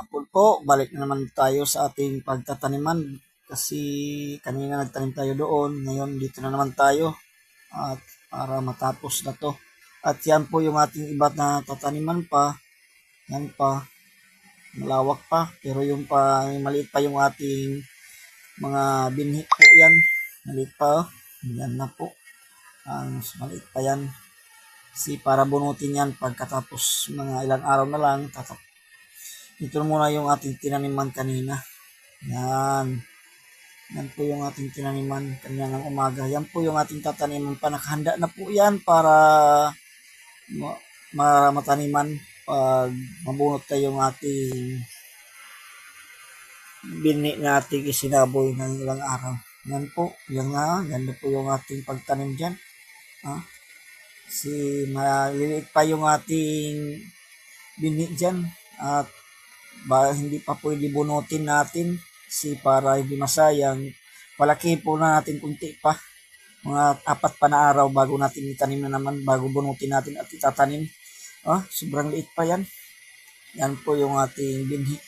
hapon po. Balik na naman tayo sa ating pagtataniman kasi kanina nagtanim tayo doon. Ngayon dito na naman tayo at para matapos na to. At yan po yung ating iba na tataniman pa. Yan pa. Malawak pa. Pero yung pa, maliit pa yung ating mga binhi po yan. Maliit pa. Yan na po. Maliit pa yan. Kasi para bunutin yan pagkatapos mga ilang araw na lang ito muna yung ating tinaniman kanina. Yan. Yan po yung ating tinaniman kanina ng umaga. Yan po yung ating tataniman pa. Nakahanda na po yan para mataniman pag mabunot tayo yung ating bini na ating isinaboy ng ilang araw. Yan po. Yan nga. Ganda po yung ating pagtanim dyan. Kasi maliliit pa yung ating bini dyan. At hindi pa pwede bunutin natin kasi para hindi masayang. Palaki po na natin kunti pa. Mga 4 pa na araw bago natin itanim na naman, bago bunutin natin at itatanim. Sobrang liit pa yan. Yan po yung ating binhi.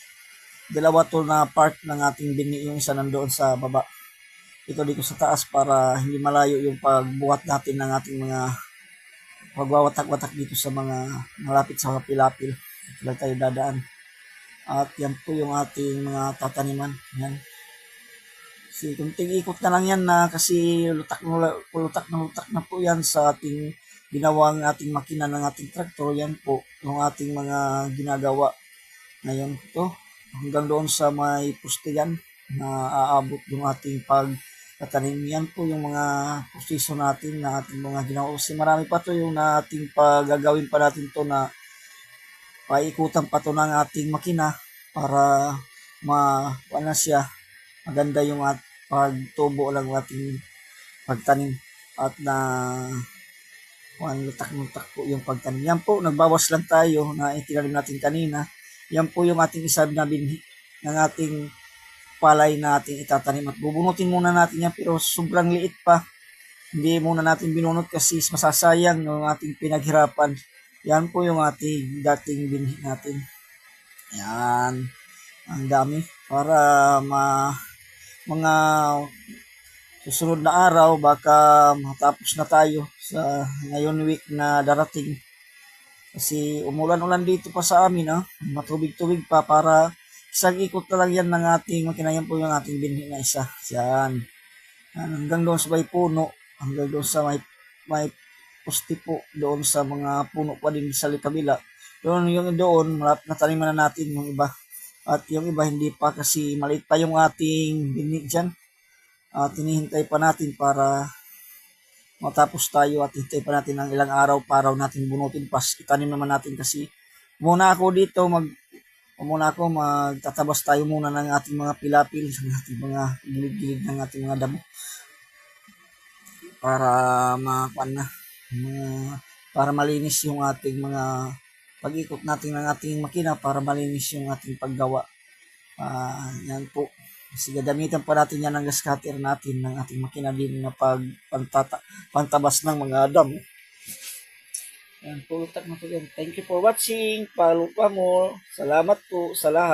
Dalawa to na part ng ating binhi, yung isa nandoon sa baba. Ito dito sa taas para hindi malayo yung pagbuhat natin ng ating mga pagwawatak-watak dito sa mga malapit sa pilapil. Ito lang tayo dadaan. At yan po yung ating mga tataniman. Yan. Kasi kunting ikot na lang yan na kasi lutak na po yan sa ating ginawang ating makina ng ating traktor. Yan po yung ating mga ginagawa. Ngayon ito hanggang doon sa may poste yan na aabot yung ating pagtatanim. Yan po yung mga proseso natin na ating mga ginawa. Kasi marami pa to yung na ating gagawin pa natin to na paikutan pa to ng ating makina para na siya maganda yung pagtubo lang ating pagtanim at na lutak-lutak po yung pagtanim. Yan po, nagbawas lang tayo na itinanim natin kanina. Yan po yung ating isa na binhi ng ating palay na ating itatanim at bubunutin muna natin yan pero sobrang liit pa. Hindi muna natin binunot kasi masasayang yung ating pinaghirapan. Yan po yung ating dating binhi natin. Yan. Ang dami. Para mga susunod na araw baka matapos na tayo sa ngayon week na darating. Kasi umulan-ulan dito pa sa amin. Matubig-tubig pa para isang ikot na lang yan ng ating makina. Yan po yung ating binhi na isa. Yan. Hanggang doon sa may puno. Hanggang doon sa may poste po doon sa mga puno pa din sa kabila. Yung doon, nataniman na natin yung iba. At yung iba hindi pa kasi maliit pa yung ating bini dyan. At hinihintay pa natin para matapos tayo at hintay pa natin ng ilang araw para natin bunutin. Pas itanim naman natin kasi muna ako magtatabas tayo muna ng ating mga pilapil sa ating mga gilid-gilid ng ating mga damo. Para para malinis yung ating mga pag-ikot natin ng ating makina para malinis yung ating paggawa. Yan po. Kasi gagamitan pa natin yan ng gas cutter natin ng ating makina din na pantabas ng mga damo. Yan po, utak na po yan. Thank you for watching. Follow pa mo. Salamat po sa lahat.